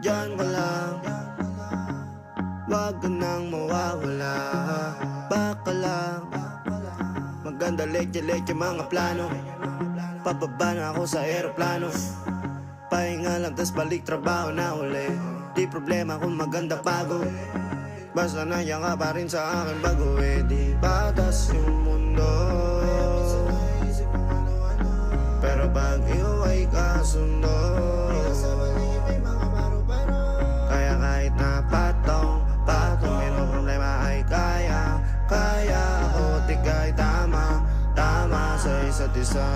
Diyan ka lang, wag ka nang mawawala. Baka lang, maganda leche-leche mga plano. Pababa na ako sa aeroplano, pahinga lang tas balik trabaho na uli. Di problema kung maganda bago, basta nandiyan ka pa rin sa akin bago. Di patas yung mundo, pero pag iyo ay kasundo. Kaya kahit na patong mayroong problema ay kaya ako tigay tama sa isa't isa.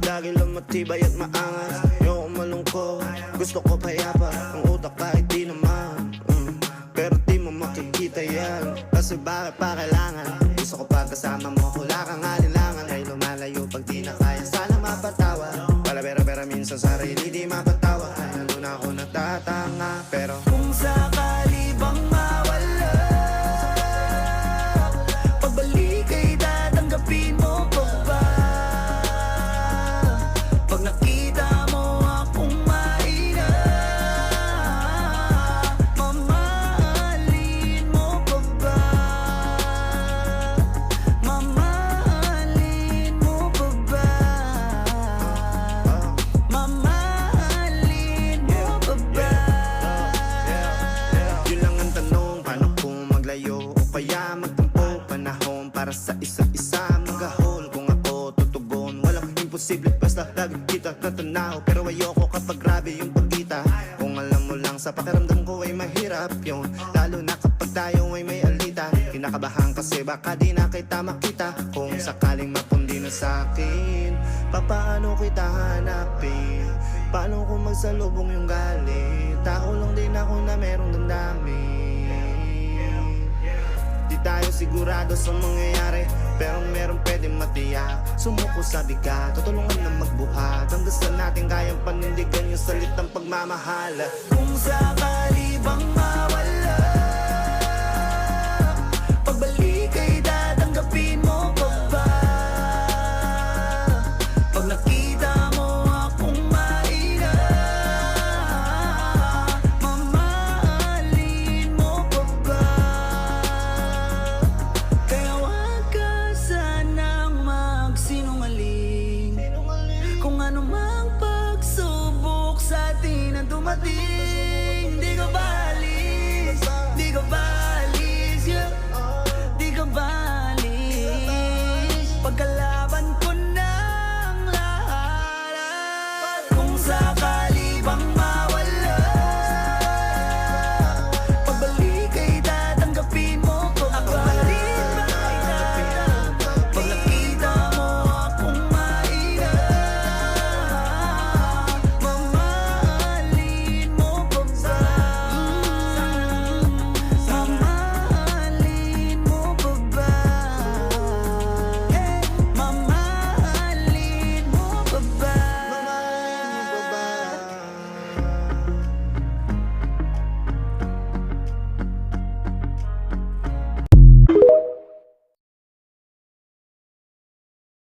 Lagi lang matibay at maangas, ayoko malungkot, gusto ko payapa. Ang utak kahit di naman, pero di mo makikita yan. Kasi bakit pa kailangan? Gusto ko pagkasama mo, wala kang alinlangan. Ay lumalayo pag di na kaya, sana mapatawa. Pala minsan sarili di mapatawa. Ay lalo na ako natatanga, pero kung sakali bang mawala, pagbalik ay tatanggapin mo pa ba? Pag nakita mo akong mahina, mamahalin mo pa ba? Mamahalin mo pa ba? Mamahalin mo pa ba? yun lang ang tanong, paano kung maglayo o kaya magtampo? Panahon para sa isa't isa, mag-ahol kung ako tutugon. Walang imposible basta lagi kita natanaw, pero ayoko kapag grabe yung pagkita. Kung alam mo lang sa pakiramdam ko ay mahirap yun, lalo na kapag tayo ay may alitan. Kinakabahan kasi baka di na kita makita. Kung sakaling mapundi na sa'kin, papaano kita hanapin? Paano kung magsalubong yung galit? Tao lang din ako na merong damdamin. Di tayo sigurado sa mangyayari, pero meron pwedeng matiyak. Sumuko sa bigat, tutulungan na magbuhat, hanggang sa natin kayang panindigan yung salitang pagmamahal. Kung sakali bang mawala, pagbalik ay tatanggapin mo pa ba? Pag nakita mo akong mahina, mamahalin mo pa ba? Kaya wag ka sanang magsinungaling, kung ano mang pagsubok sa atin ang dumating.